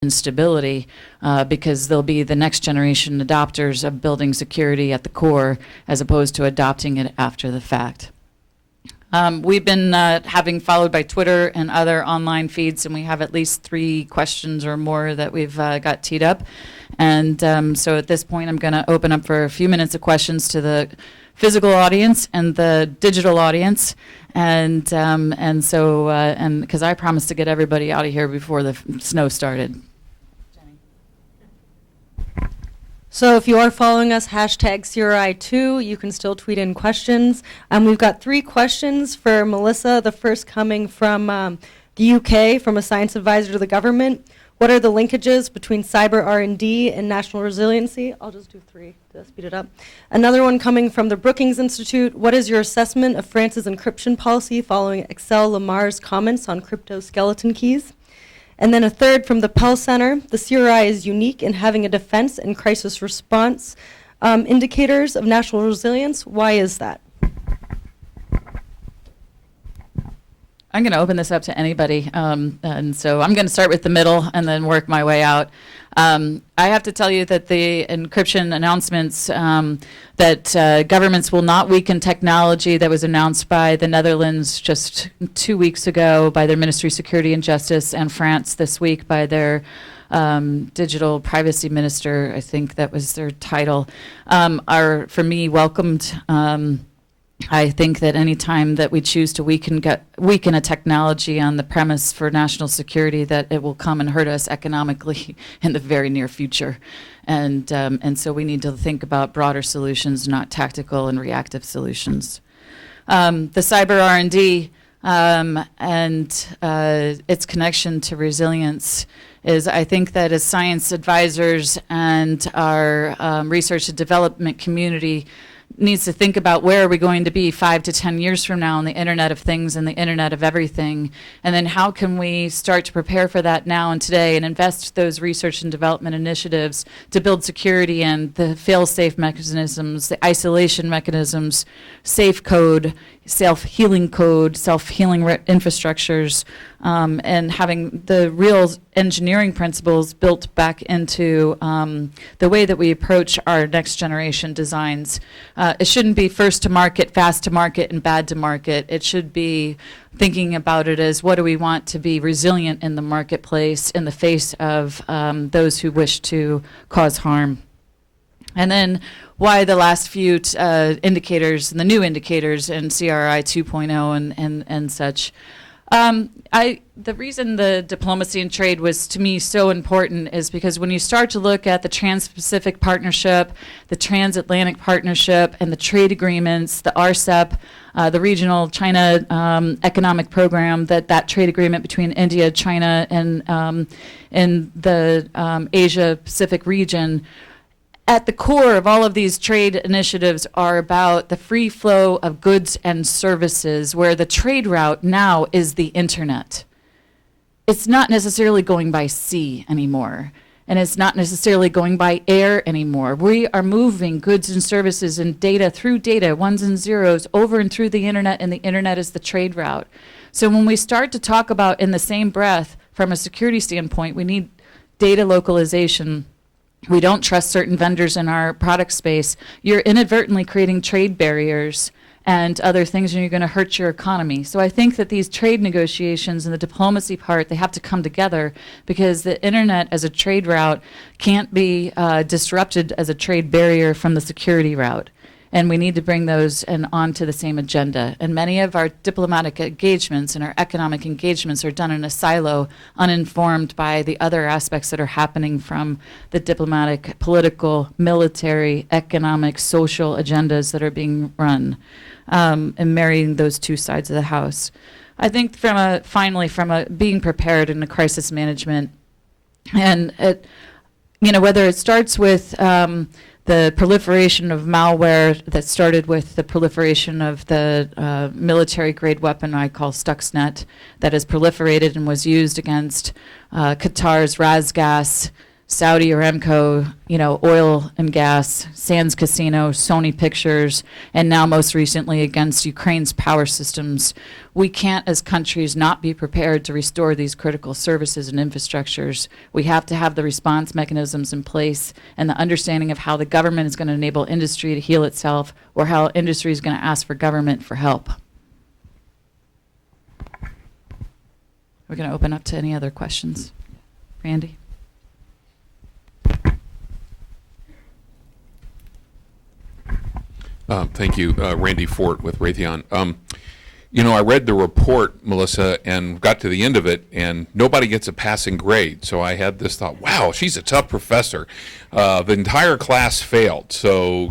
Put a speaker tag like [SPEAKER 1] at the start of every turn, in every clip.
[SPEAKER 1] instability because they'll be the next generation adopters of building security at the core as opposed to adopting it after the fact. We've been having followed by Twitter and other online feeds, and we have at least 3 questions or more that we've got teed up. And so at this point, I'm going to open up for a few minutes of questions to the physical audience and the digital audience. And because I promised to get everybody out of here before the snow started.
[SPEAKER 2] So if you are following us, hashtag CRI2, you can still tweet in questions. We've got 3 questions for Melissa. The first coming from the UK, from a science advisor to the government. What are the linkages between cyber R&D and national resiliency? I'll just do 3 to speed it up. Another one coming from the Brookings Institute. What is your assessment of France's encryption policy following Excel Lamar's comments on crypto skeleton keys? And then a third from the Pell Center. The CRI is unique in having a defense and crisis response indicators of national resilience. Why is that?
[SPEAKER 1] I'm going to open this up to anybody, and so I'm going to start with the middle and then work my way out. I have to tell you that the encryption announcements that governments will not weaken technology that was announced by the Netherlands just 2 weeks ago by their Ministry of Security and Justice, and France this week by their digital privacy minister, I think that was their title, are for me welcomed. I think that any time that we choose to weaken a technology on the premise for national security, that it will come and hurt us economically in the very near future. And so we need to think about broader solutions, not tactical and reactive solutions. The cyber R&D and its connection to resilience is, I think that as science advisors and our research and development community needs to think about where are we going to be 5 to 10 years from now in the Internet of Things and the Internet of Everything, and then how can we start to prepare for that now and today and invest those research and development initiatives to build security and the fail-safe mechanisms, the isolation mechanisms, safe code, self-healing infrastructures, and having the real engineering principles built back into the way that we approach our next generation designs. It shouldn't be first to market, fast to market, and bad to market. It should be thinking about it as what do we want to be resilient in the marketplace in the face of those who wish to cause harm. And then why the last few indicators and the new indicators in CRI 2.0 and such. The reason the diplomacy and trade was to me so important is because when you start to look at the Trans-Pacific Partnership, the Transatlantic Partnership, and the trade agreements, the RCEP, the Regional China Economic Program, that trade agreement between India, China, and the Asia-Pacific region, at the core of all of these trade initiatives are about the free flow of goods and services, where the trade route now is the internet. It's not necessarily going by sea anymore, and it's not necessarily going by air anymore. We are moving goods and services and data through data, ones and zeros, over and through the internet, and the internet is the trade route. So when we start to talk about in the same breath, from a security standpoint, we need data localization. We don't trust certain vendors in our product space. You're inadvertently creating trade barriers and other things, and you're going to hurt your economy. So I think that these trade negotiations and the diplomacy part, they have to come together, because the internet as a trade route can't be disrupted as a trade barrier from the security route. And we need to bring those onto the same agenda. And many of our diplomatic engagements and our economic engagements are done in a silo, uninformed by the other aspects that are happening from the diplomatic, political, military, economic, social agendas that are being run, and marrying those two sides of the house. I think finally from a being prepared in a crisis management, and whether it starts with the proliferation of malware that started with the proliferation of the military-grade weapon I call Stuxnet, that has proliferated and was used against Qatar's Rasgas Saudi Aramco, oil and gas, Sands Casino, Sony Pictures, and now most recently against Ukraine's power systems. We can't, as countries, not be prepared to restore these critical services and infrastructures. We have to have the response mechanisms in place and the understanding of how the government is going to enable industry to heal itself, or how industry is going to ask for government for help. We're going to open up to any other questions. Randy?
[SPEAKER 3] Thank you, Randy Fort with Raytheon. I read the report, Melissa, and got to the end of it, and nobody gets a passing grade. So I had this thought, wow, she's a tough professor. The entire class failed. So,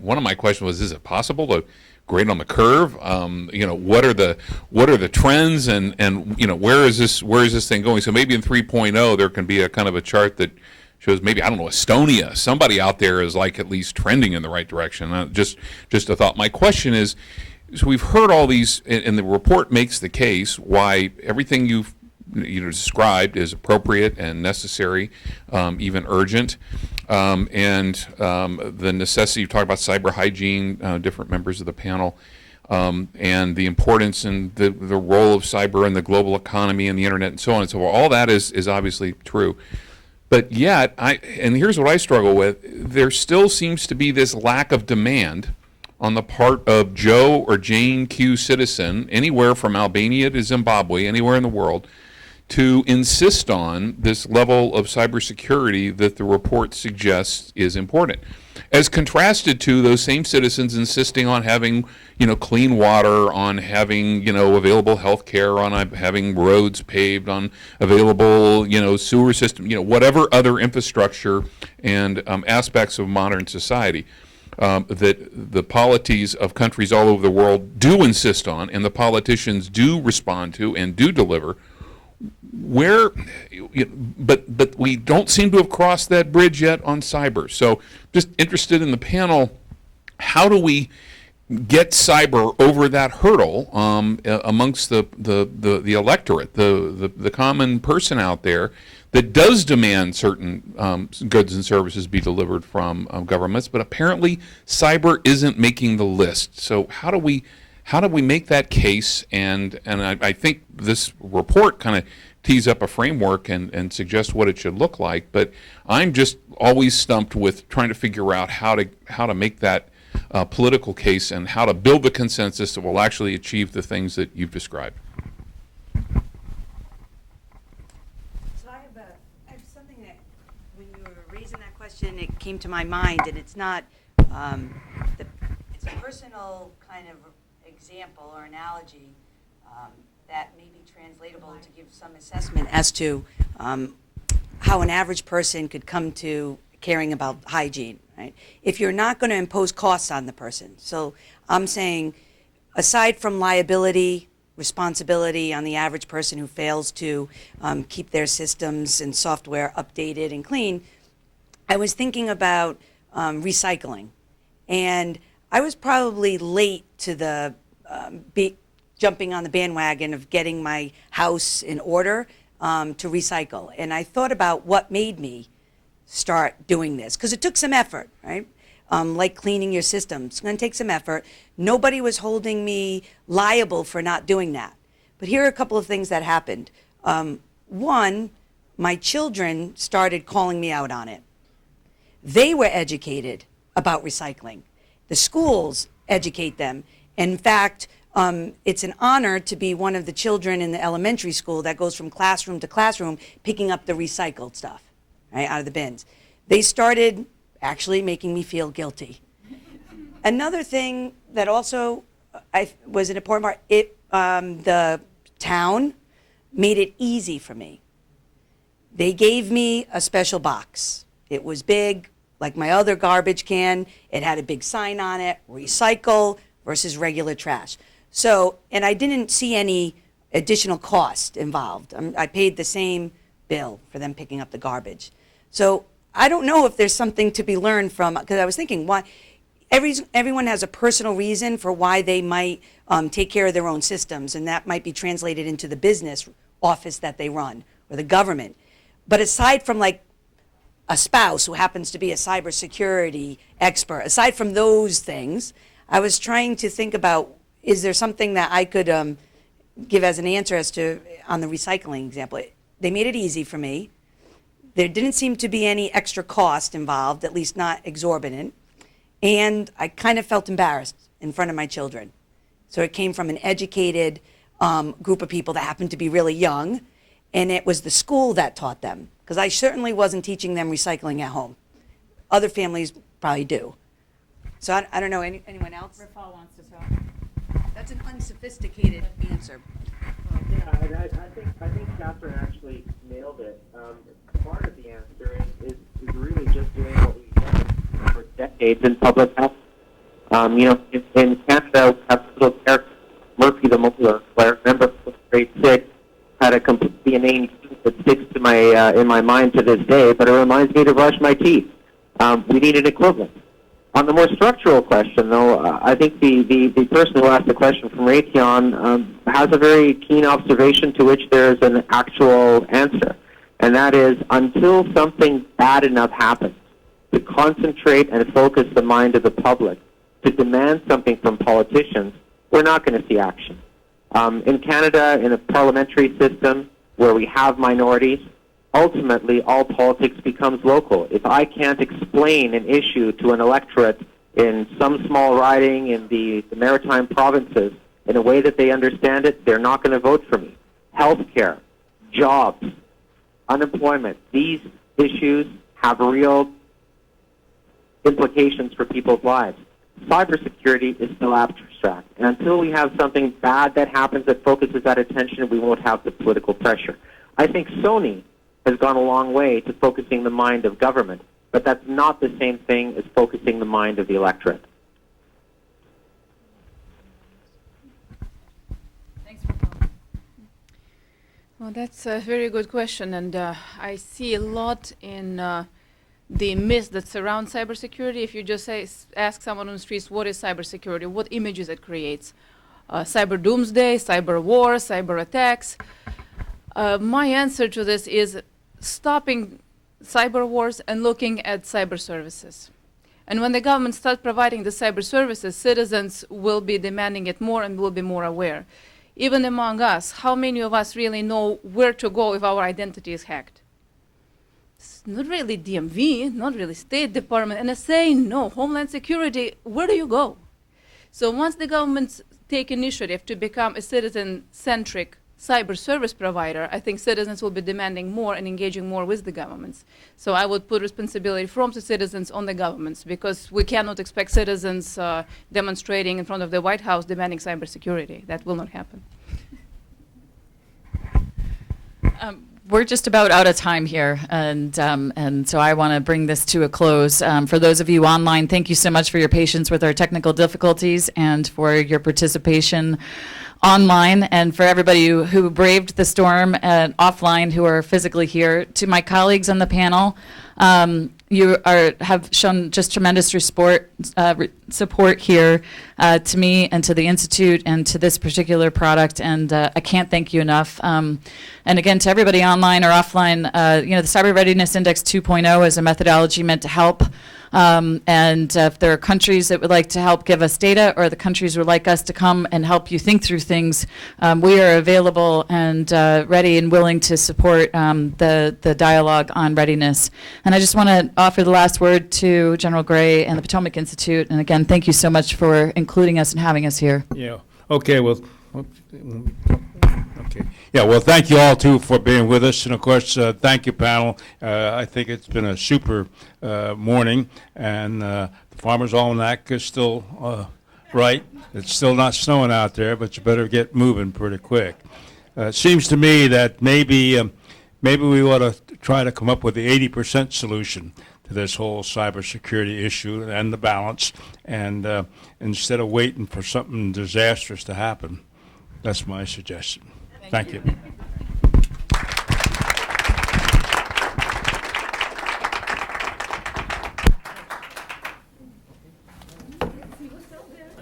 [SPEAKER 3] one of my questions was, is it possible to grade on the curve? What are the trends, and where is this thing going? So maybe in 3.0 there can be a kind of a chart that shows maybe, I don't know, Estonia, somebody out there is like at least trending in the right direction. Just a thought. My question is, so we've heard all these, and the report makes the case why everything you've described is appropriate and necessary, even urgent, and the necessity, you talk about cyber hygiene, different members of the panel, and the importance and the role of cyber in the global economy and the internet and so on and so forth. All that is obviously true. But yet, and here's what I struggle with, there still seems to be this lack of demand on the part of Joe or Jane Q citizen, anywhere from Albania to Zimbabwe, anywhere in the world, to insist on this level of cybersecurity that the report suggests is important, as contrasted to those same citizens insisting on having, clean water, on having, available health care, on having roads paved, on available, sewer system, whatever other infrastructure and aspects of modern society that the polities of countries all over the world do insist on, and the politicians do respond to and do deliver. But we don't seem to have crossed that bridge yet on cyber. So just interested in the panel, how do we get cyber over that hurdle amongst the electorate, the common person out there that does demand certain goods and services be delivered from governments, but apparently cyber isn't making the list. So how do we make that case? And I think this report kind of tees up a framework and suggests what it should look like. But I'm just always stumped with trying to figure out how to make that political case and how to build the consensus that will actually achieve the things that you've described.
[SPEAKER 4] So I have something that, when you were raising that question, it came to my mind, and it's not, it's a personal kind of example or analogy that may be translatable to give some assessment as to how an average person could come to caring about hygiene, right? If you're not going to impose costs on the person. So I'm saying, aside from liability, responsibility on the average person who fails to keep their systems and software updated and clean, I was thinking about recycling. And I was probably late to the jumping on the bandwagon of getting my house in order to recycle. And I thought about what made me start doing this, because it took some effort, right? Like cleaning your systems. It's going to take some effort. Nobody was holding me liable for not doing that. But here are a couple of things that happened. One, my children started calling me out on it. They were educated about recycling. The schools educate them. In fact, it's an honor to be one of the children in the elementary school that goes from classroom to classroom picking up the recycled stuff, right, out of the bins. They started actually making me feel guilty. Another thing that also was an important part, the town made it easy for me. They gave me a special box. It was big, like my other garbage can. It had a big sign on it, recycle versus regular trash. So, and I didn't see any additional cost involved. I paid the same bill for them picking up the garbage. So I don't know if there's something to be learned from, because I was thinking, why everyone has a personal reason for why they might take care of their own systems, and that might be translated into the business office that they run or the government. But aside from like a spouse who happens to be a cybersecurity expert. Aside from those things, I was trying to think about, is there something that I could give as an answer as to, on the recycling example? They made it easy for me. There didn't seem to be any extra cost involved, at least not exorbitant. And I kind of felt embarrassed in front of my children. So it came from an educated group of people that happened to be really young, and it was the school that taught them, because I certainly wasn't teaching them recycling at home. Other families probably do. So I don't know, anyone else?
[SPEAKER 1] Rafal wants to talk.
[SPEAKER 4] That's an unsophisticated answer.
[SPEAKER 5] Yeah, I think Catherine actually nailed it. Part of the answer is really just doing what we've done for decades in public health. In Canada, we have a little character, Murphy the Molar, who I remember from grade 6, had a completely inane tooth that sticks to my in my mind to this day, but it reminds me to brush my teeth. We need an equivalent. On the more structural question, though, I think the person who asked the question from Raytheon has a very keen observation to which there is an actual answer, and that is, until something bad enough happens to concentrate and focus the mind of the public, to demand something from politicians, we're not going to see action. In Canada, in a parliamentary system where we have minorities, ultimately all politics becomes local. If I can't explain an issue to an electorate in some small riding in the maritime provinces in a way that they understand it, they're not going to vote for me. Healthcare, jobs, unemployment, these issues have real implications for people's lives. Cybersecurity is still abstract. And until we have something bad that happens that focuses that attention, we won't have the political pressure. I think Sony has gone a long way to focusing the mind of government, but that's not the same thing as focusing the mind of the electorate.
[SPEAKER 1] Thanks for calling.
[SPEAKER 6] Well, that's a very good question, and I see a lot in the myths that surround cybersecurity. If you just ask someone on the streets, what is cybersecurity, what images it creates? Cyber doomsday, cyber war, cyber attacks. My answer to this is stopping cyber wars and looking at cyber services. And when the government starts providing the cyber services, citizens will be demanding it more and will be more aware. Even among us, how many of us really know where to go if our identity is hacked? It's not really DMV, not really State Department, NSA, no, Homeland Security, where do you go? So once the governments take initiative to become a citizen-centric cyber service provider, I think citizens will be demanding more and engaging more with the governments. So I would put responsibility from the citizens on the governments, because we cannot expect citizens demonstrating in front of the White House demanding cybersecurity. That will not happen.
[SPEAKER 1] We're just about out of time here, and so I want to bring this to a close. For those of you online, thank you so much for your patience with our technical difficulties and for your participation online, and for everybody who braved the storm offline, who are physically here. To my colleagues on the panel, you have shown just tremendous support here to me and to the Institute and to this particular product, and I can't thank you enough. And again, to everybody online or offline, the Cyber Readiness Index 2.0 is a methodology meant to help. And if there are countries that would like to help give us data, or the countries would like us to come and help you think through things, we are available and ready and willing to support the dialogue on readiness. And I just want to offer the last word to General Gray and the Potomac Institute. And again, thank you so much for including us and having us here.
[SPEAKER 7] Yeah. Okay. Well. Okay. Yeah. Well, thank you all too for being with us, and of course, thank you, panel. I think it's been a super morning, and the Farmer's Almanac is still right. It's still not snowing out there, but you better get moving pretty quick. It seems to me that maybe we ought to try to come up with the 80% solution to this whole cybersecurity issue and the balance, and instead of waiting for something disastrous to happen. That's my suggestion. Thank you.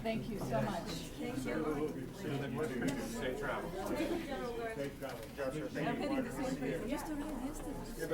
[SPEAKER 1] Thank you so much. Thank you.
[SPEAKER 7] Safe travel. Safe travel.